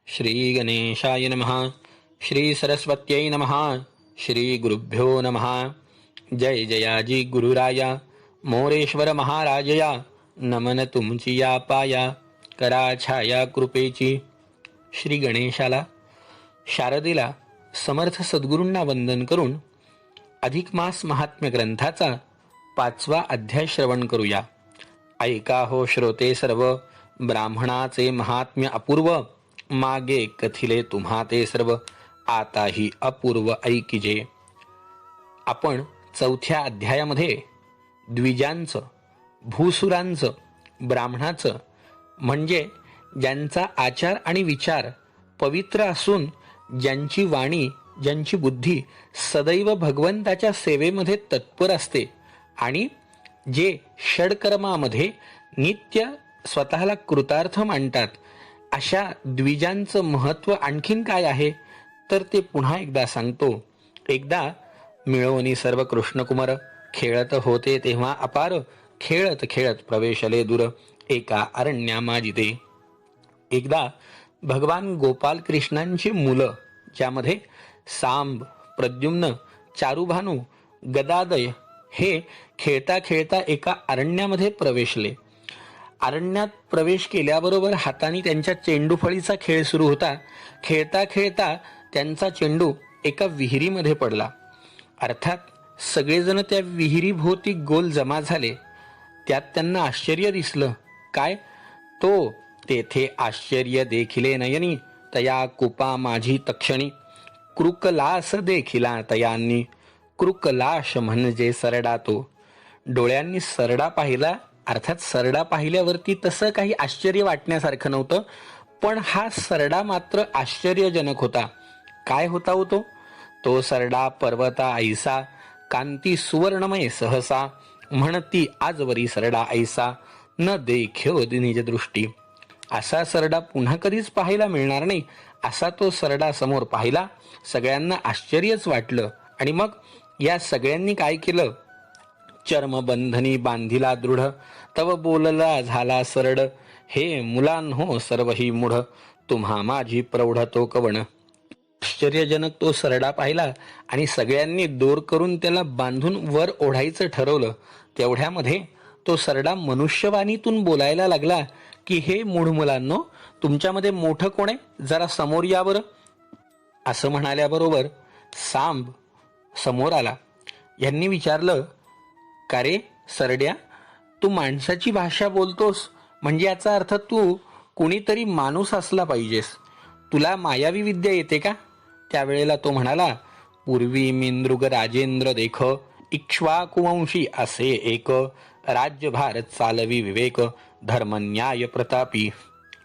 श्री गणेशाय नमः. श्री सरस्वत्यै नमः. श्री गुरुभ्यो नमः. जय जयाजी गुरुराया मोरेश्वर महाराजया. नमन तुमची या पाया करा छाया कृपेची. श्री गणेशाला, शारदेला, समर्थ सद्गुरूंना वंदन करून अधिक मास महात्म्य ग्रंथाचा 5वा अध्याय श्रवण करूया. ऐका हो श्रोते सर्व, ब्राह्मणाचे महात्म्य अपूर्व. मागे कथिले तुम्हा ते सर्व, आताही अपूर्व ऐकिजे. आपण 4थ्या अध्यायामध्ये द्विजांचं, भूसुरांचं, ब्राह्मणाचं म्हणजे ज्यांचा आचार आणि विचार पवित्र असून ज्यांची वाणी, ज्यांची बुद्धी सदैव भगवंताच्या सेवेमध्ये तत्पर असते आणि जे षडकर्मामध्ये नित्य स्वतःला कृतार्थ मानतात, अशा द्विजांचं महत्त्व आणखीन काय आहे तर ते पुन्हा एकदा सांगतो. एकदा मिळवणी सर्व कृष्णकुमार खेळत होते तेव्हा अपार, खेळत खेळत प्रवेशले दूर एका अरण्या माजिते. एकदा भगवान गोपाल कृष्णांची मुलं, ज्यामध्ये सांब, प्रद्युम्न, चारुभानू, गदादय हे खेळता खेळता एका अरण्यामध्ये प्रवेशले. अरण्यात प्रवेश केल्याबरोबर हाताने त्यांच्या चेंडूफळीचा खेळ सुरू होता. खेळता खेळता त्यांचा चेंडू एका विहिरीमध्ये पडला. अर्थात सगळेजण त्या विहिरीभोवती गोल जमा झाले. त्यात त्यांना आश्चर्य दिसलं. काय तो तेथे आश्चर्य देखिले नयनी, तया कुपा माझी तक्षणी. कृकलास देखिला तयांनी, कृकलाश म्हणजे सरडा तो. डोळ्यांनी सरडा पाहिला. अर्थात सरडा पाहिल्यावरती तसं काही आश्चर्य वाटण्यासारखं नव्हतं, पण हा सरडा मात्र आश्चर्यजनक होता. काय होता हो तो? तो सरडा पर्वता ऐसा, कांती सुवर्णमय सहसा. म्हणती आजवरी सरडा ऐसा, न देख्यो निज दृष्टी. असा सरडा पुन्हा कधीच पाहायला मिळणार नाही, असा तो सरडा समोर पाहिला. सगळ्यांना आश्चर्यच वाटलं आणि मग या सगळ्यांनी काय केलं? चर्मबंधनी बांधिला दृढ, तव बोलला झाला सरड. हे मुलांनो सर्वही मूढ, तुम्हा माझी प्रौढ तो कवण. आश्चर्यजनक तो सरडा पाहिला आणि सगळ्यांनी दोर करून त्याला बांधून वर ओढायचं ठरवलं. तेवढ्यामध्ये तो सरडा मनुष्यवाणीतून बोलायला लागला की हे मूढ मुलांनो, तुमच्यामध्ये मोठं कोण आहे? जरा समोर या बरं. असं म्हणाल्याबरोबर सांब समोर आला. यांनी विचारलं, का रे सरड्या, तू माणसाची भाषा बोलतोस म्हणजे याचा अर्थ तू कुणीतरी माणूस असला पाहिजेस. तुला मायावी विद्या येते का? त्यावेळेला तो म्हणाला, पूर्वी मी नृग राजेंद्र देख, इक्ष्वाकुवंशी असे एक. राज्यभार चालवी विवेक, धर्मन्याय प्रतापी.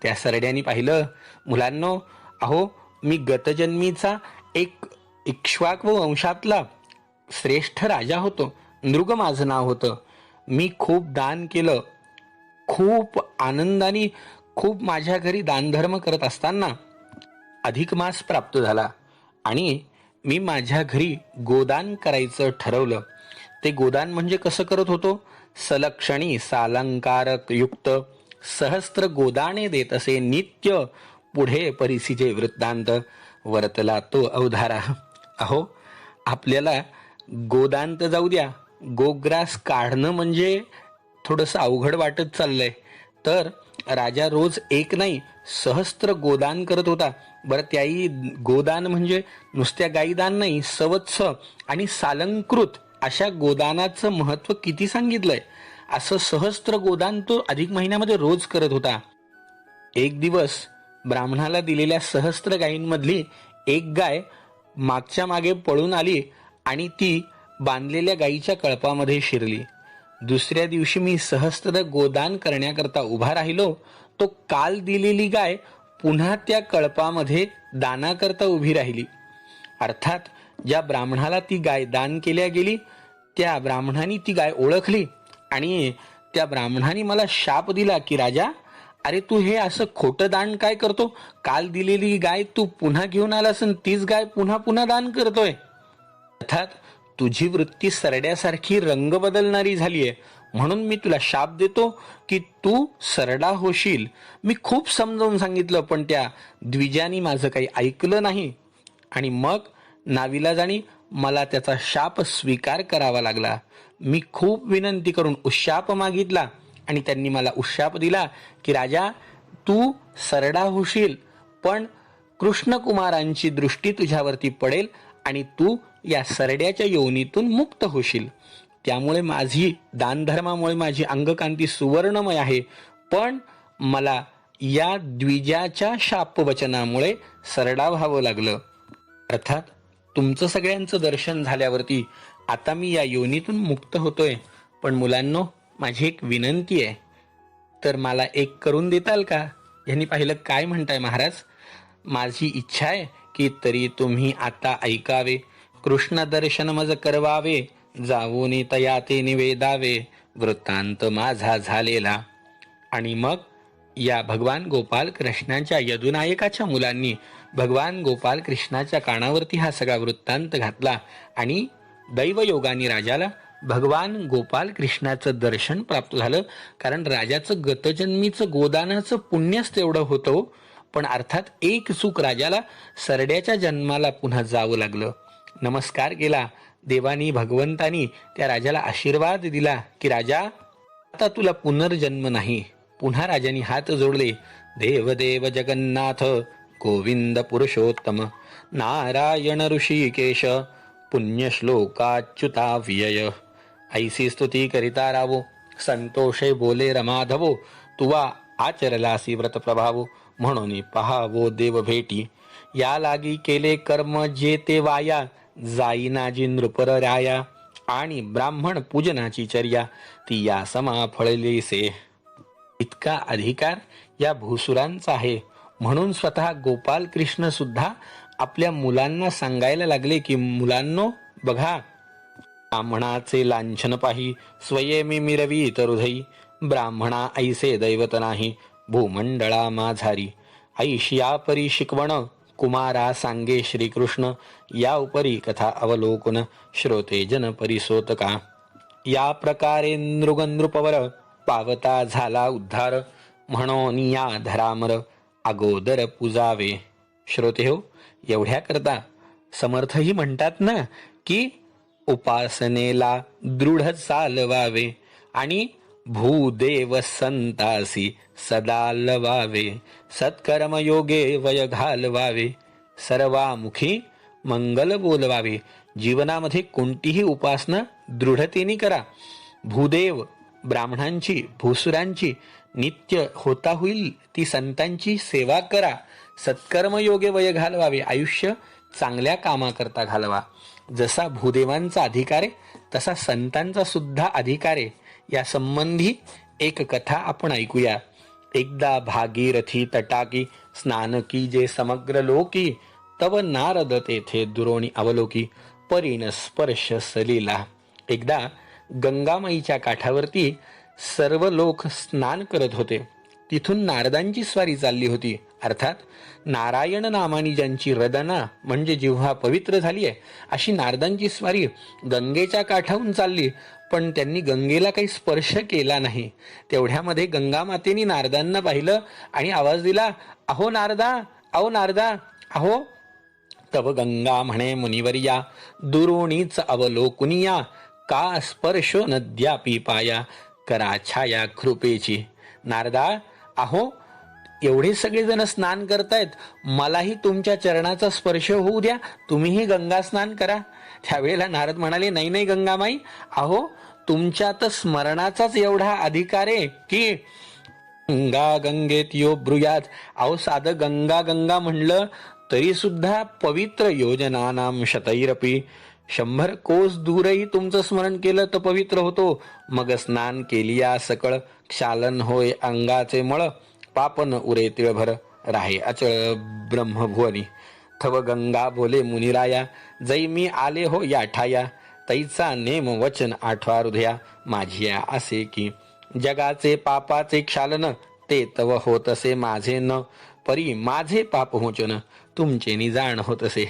त्या सरड्यानी पाहिलं, मुलांनो, अहो मी गतजन्मीचा एक इक्ष्वाकु वंशातला श्रेष्ठ राजा होतो. नृग माझं नाव होतं. मी खूप दान केलं. खूप आनंदाने खूप माझ्या घरी दानधर्म करत असताना अधिक मास प्राप्त झाला आणि मी माझ्या घरी गोदान करायचं ठरवलं. ते गोदान म्हणजे कसं करत होतो? सलक्षणी सालंकारक युक्त सहस्त्र गोदाने देत असे नित्य. पुढे परिसीचे वृत्तांत वर्तला तो अवधारा. अहो आपल्याला गोदान तर जाऊ द्या, गोग्रास काढणं म्हणजे थोडंसं अवघड वाटत चाललंय. तर राजा रोज एक नाही सहस्त्र गोदान करत होता. बरं, त्याही गोदान म्हणजे नुसत्या गाईदान नाही, सवत्स आणि सालंकृत अशा गोदानाचं महत्व किती सांगितलंय. असं सहस्त्र गोदान तो अधिक महिन्यामध्ये रोज करत होता. एक दिवस ब्राह्मणाला दिलेल्या सहस्त्र गायींमधली एक गाय मागच्या मागे पळून आली आणि ती बांधलेल्या गायीच्या कळपामध्ये शिरली. दुसऱ्या दिवशी मी सहस्त्र गोदान करण्याकरता उभा राहिलो. तो काल दिलेली गाय पुन्हा त्या कळपामध्ये दानाकरता उभी राहिली. अर्थात ज्या ब्राह्मणाला ती गाय दान केल्या गेली त्या ब्राह्मणाने ती गाय ओळखली आणि त्या ब्राह्मणाने मला शाप दिला की राजा, अरे तू हे असं खोटं दान काय करतो? काल दिलेली गाय तू पुन्हा घेऊन आलास आणि तीच गाय पुन्हा पुन्हा दान करतोय. अर्थात तुझी वृत्ती सरड्यासारखी रंग बदलणारी झालीये, म्हणून मी तुला शाप देतो की तू सरडा होशील. मी खूप समजावून सांगितलं, पण त्या द्विजानी माझं काही ऐकलं नाही आणि मग नाविलाजाणी मला त्याचा शाप स्वीकार करावा लागला. मी खूप विनंती करून उशाप मागितला आणि त्यांनी मला उशाप दिला की राजा, तू सरडा होशील, पण कृष्णकुमारांची दृष्टी तुझ्यावरती पडेल आणि तू या सरड्याच्या योनीतून मुक्त होशील. त्यामुळे माझी दानधर्मामुळे माझी अंगकांती सुवर्णमय आहे, पण मला या द्विजाच्या शापवचनामुळे सरडा व्हावं लागलं. अर्थात तुमचं सगळ्यांचं दर्शन झाल्यावरती आता मी या योनीतून मुक्त होतोय. पण मुलांनो, माझी एक विनंती आहे, तर मला एक करून देताल का? यांनी पाहिलं काय म्हणताय महाराज. माझी इच्छा आहे की तरी तुम्ही आता ऐकावे. कृष्ण दर्शन मज करवावे, जाऊन तया ते निवेदावे, वृत्तांत माझा झालेला. आणि मग या भगवान गोपाल कृष्णाच्या यदुनायकाच्या मुलांनी भगवान गोपाल कृष्णाच्या कानावरती हा सगळा वृत्तांत घातला आणि दैवयोगाने राजाला भगवान गोपाल कृष्णाचं दर्शन प्राप्त झालं. कारण राजाचं गतजन्मीचं गोदानाचं पुण्यच तेवढं होतं. पण अर्थात एक चूक, राजाला सरड्याच्या जन्माला पुन्हा जावं लागलं. नमस्कार केला देवानी, भगवंतानी त्या राजाला आशीर्वाद दिला की राजा, आता तुला पुनर्जन्म नाही. पुन्हा राजाने हात जोडले. देव देव जगन्नाथ गोविंद पुरुषोत्तम नारायण ऋषिकेश पुण्यश्लोकाच्युता व्यय. ऐसी स्तुती करिता रावो, संतोषे बोले रमाधवो, तुवा आचरलासी व्रत प्रभावो, म्हणून पहावो देव भेटी. या लागी केले कर्म जे ते वाया, जाईनाजी नृपर राया, आणि ब्राह्मण पूजनाची चर्या, ती या समा फळलेसे. इतका अधिकार या भूसुरांचा आहे. म्हणून स्वतः गोपाल कृष्ण सुद्धा आपल्या मुलांना सांगायला लागले की मुलांनो बघा, ब्राह्मणाचे लांछन पाही, स्वयेमी मिरवी हृदयी, ब्राह्मणा ऐसे दैवत नाही, भूमंडळा माझारी. ऐशिया परी शिकवण कुमारा सांगे श्रीकृष्ण, या उपरी कथा अवलोकन श्रोते जन परिसोतका. या प्रकारे नृगनृपवर पावता झाला उद्धार, म्हणून या धरामर अगोदर पूजावे. श्रोते हो, एवढ्या करता समर्थही म्हणतात ना की उपासनेला दृढ चालवावे आणि भूदेव संतासी सदा लवावे, सत्कर्मयोगे वय घालवावे, सर्वामुखी मंगल बोलवावे. जीवनामध्ये कोणतीही उपासना दृढतेने करा. भूदेव ब्राह्मणांची, भूसुरांची नित्य होता होईल ती संतांची सेवा करा. सत्कर्मयोगे वय घालवावे, आयुष्य चांगल्या कामाकरता घालवा. जसा भूदेवांचा अधिकार आहे तसा संतांचा सुद्धा अधिकार आहे. या संबंधी एक कथा आपण ऐकूया. एकदा भागीरथी तटाकी स्नान की जे समग्र लोकी, तव नारद तेथे दुरोणी अवलोकी, परीन स्पर्श सलीला. एकदा गंगामाईच्या काठावरती सर्व लोक स्नान करत होते. तिथून नारदांची स्वारी चालली होती. अर्थात नारायण नामानी ज्यांची रदना म्हणजे जिव्हा पवित्र झाली आहे अशी नारदांची स्वारी गंगेच्या काठाहून चालली. पण त्यांनी गंगेला काही स्पर्श केला नाही. तेवढ्यामध्ये गंगा मातेने नारदांना पाहिलं आणि आवाज दिला, अहो नारदा, अहो नारदा, अहो. तव गंगा म्हणे मुनिवर्या, दुरोणीच अवलोकुनिया, का स्पर्श नद्यापी पाया, करा छाया कृपेची. नारदा, अहो एवढे सगळेजण स्नान करतायत, मलाही तुमच्या चरणाचा स्पर्श होऊ द्या, तुम्हीही गंगा स्नान करा. त्यावेळेला नारद म्हणाले, नाही नाही गंगामाई, अहो तुमच्यात स्मरणाचाच एवढा अधिकार आहे की गंगा गंगेत यो ब्रुयात. अहो साधं गंगा गंगा म्हणलं तरी सुद्धा पवित्र योजना नाम शतैरपी, 100 कोस दूरही तुमचं स्मरण केलं तर पवित्र होतो. मग स्नान केलिया सकळ, क्षालन होय अंगाचे मळ, पापन उरे तिळभर, राहे अचळ ब्रह्मभुवनी. थव गंगा बोले मुनिराया, जै मी आले हो या ठाया, तैचा नेम वचन आठवा हृदया, माझिया असे की जगाचे पापाचे क्षालन, ते तव होतसे माझे न, परी माझे पाप होचन तुमचे निजाण होत असे.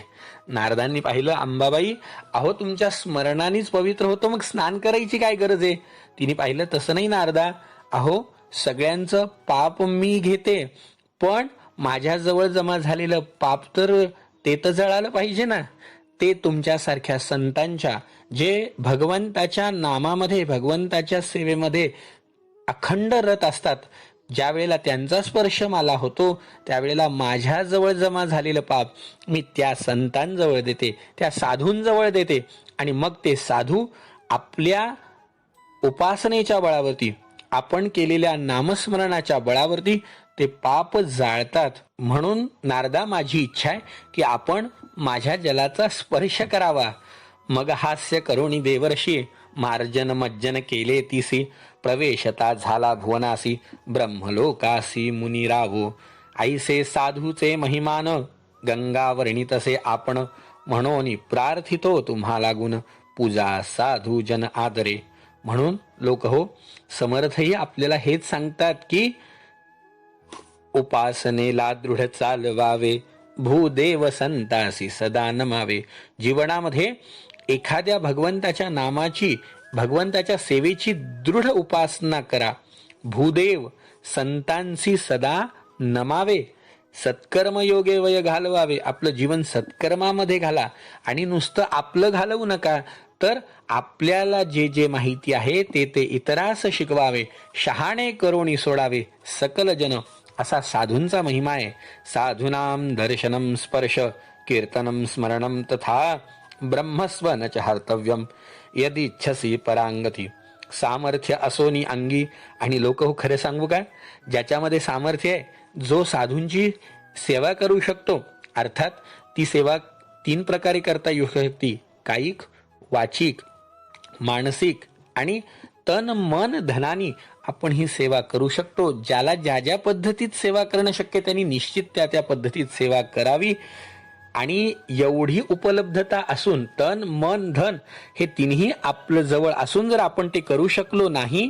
नारदांनी पाहिलं, अंबाबाई अहो तुमच्या स्मरणानेच पवित्र होतो, मग स्नान करायची काय गरज आहे. तिने पाहिलं तसं नाही नारदा, अहो सगळ्यांचं पाप मी घेते, पण माझ्याजवळ जमा झालेलं पाप तर ते तर जळालं पाहिजे ना. ते तुमच्यासारख्या संतांच्या जे भगवंताच्या नामामध्ये भगवंताच्या सेवेमध्ये अखंड रत असतात, ज्या वेळेला त्यांचा स्पर्श मला होतो त्यावेळेला माझ्याजवळ जमा झालेलं पाप मी त्या संतांजवळ देते, त्या साधूंजवळ देते, आणि मग ते साधू आपल्या उपासनेच्या बळावरती, आपण केलेल्या नामस्मरणाच्या बळावरती ते पाप जाळतात. म्हणून नारदा माझी इच्छा आहे की आपण माझ्या जलाचा स्पर्श करावा. मग हास्य करुणी देवर्षी मार्जन मज्जन केले तिसी, प्रवेशता झाला भुवनासी ब्रह्मलोकासी मुनिरावो. ऐसे साधूचे महिमान गंगा वर्णितसे आपण, म्हणून प्रार्थितो तुम्हा लागून पूजा साधू जन आदरे. म्हणून लोक हो, समर्थही आपल्याला हेच सांगतात की उपासनेला दृढ चालवावे, भूदेव संतासी सदा नमावे. जीवनामध्ये एखाद्या भगवंताच्या नामाची, भगवंताच्या सेवेची दृढ उपासना करा. भूदेव संतांशी सदा नमावे. सत्कर्म योगे वय घालवावे. आपलं जीवन सत्कर्मामध्ये घाला आणि नुसतं आपलं घालवू नका, तर आपल्याला जे जे माहिती आहे ते ते इतरास शिकवावे. शहाणे करोणी सोडावे सकल जन, असा साधूंचा महिमा आहे. साधूनाम दर्शनम स्पर्श कीर्तनम स्मरणम तथा ब्रह्मस्व न च हर्तव्यम यदिच्छसी परांगती. सामर्थ्य असोनी अंगी. आणि लोक हो, खरं सांगू का, ज्याच्यामध्ये सामर्थ्य आहे, जो साधूंची सेवा करू शकतो, अर्थात ती सेवा 3 प्रकारे करता येऊ शकते: कायिक, वाचिक, मानसिक आणि तन मन धनानी आपण ही सेवा करू शकतो. ज्याला ज्या ज्या पद्धतीत सेवा करणं शक्य त्यांनी निश्चित त्या त्या पद्धतीत सेवा करावी. आणि एवढी उपलब्धता असून तन मन धन हे तिन्ही आपलं जवळ असून जर आपण ते करू शकलो नाही,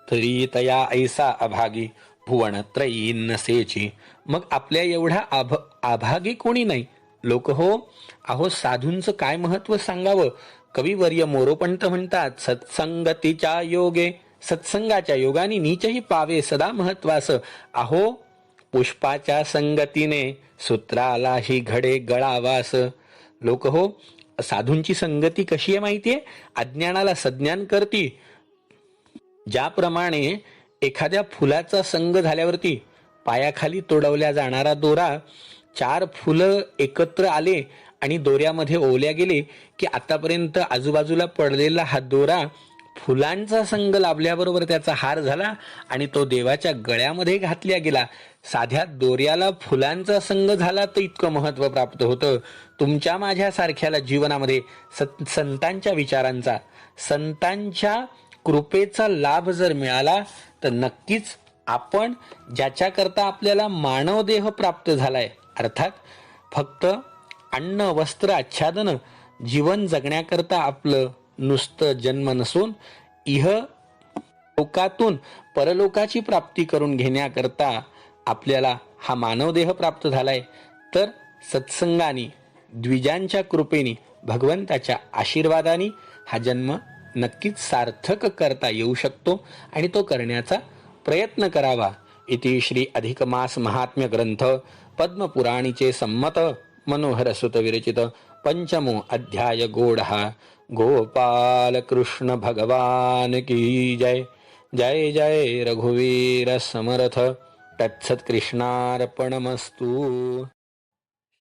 तरी तया ऐसा अभागी भुवन त्रयी नसेची. मग आपल्या एवढा अभागी कोणी नाही. लोक हो, अहो साधूंचं काय महत्व सांगावं. कविवर्य मोरोपंत म्हणतात, सत्संगतीच्या योगे, सत्संगाच्या योगाने नीचही पावे सदा महत्वास. अहो पुष्पाच्या संगतीने सूत्रालाही घडे गळावास. लोक हो, साधूंची संगती कशी आहे माहितीये? अज्ञानाला सज्ञान करती. ज्याप्रमाणे एखाद्या फुलाचा संग झाल्यावरती पायाखाली तोडवल्या जाणारा दोरा, 4 फुलं एकत्र आले आणि दोऱ्यामध्ये ओवल्या गेले की आतापर्यंत आजूबाजूला पडलेला हा दोरा फुलांचा संग लाभल्याबरोबर त्याचा हार झाला आणि तो देवाच्या गळ्यामध्ये घातल्या गेला. साध्या दोऱ्याला फुलांचा संग झाला तर इतकं महत्व प्राप्त होतं. तुमच्या माझ्यासारख्याला जीवनामध्ये संतांच्या विचारांचा, संतांच्या कृपेचा लाभ जर मिळाला तर नक्कीच आपण ज्याच्याकरता आपल्याला मानव देह प्राप्त झालाय, अर्थात फक्त अन्न वस्त्र आच्छादन जीवन जगण्याकरता आपलं नुसतं जन्म नसून इह लोकातून परलोकाची प्राप्ती करून घेण्याकरता आपल्याला हा मानवदेह प्राप्त झालाय. तर सत्संगाने, द्विजांच्या कृपेने, भगवंताच्या आशीर्वादाने हा जन्म नक्कीच सार्थक करता येऊ शकतो आणि तो करण्याचा प्रयत्न करावा. इति श्री अधिक मास महात्म्य ग्रंथ पद्मपुराणीचे संमत मनोहर सुत विरचित पंचमो अध्याय गोडहा. गोपाल कृष्ण भगवान की जय. जय जय रघुवीर समर्थ. तत्सत कृष्णार्पणमस्तु.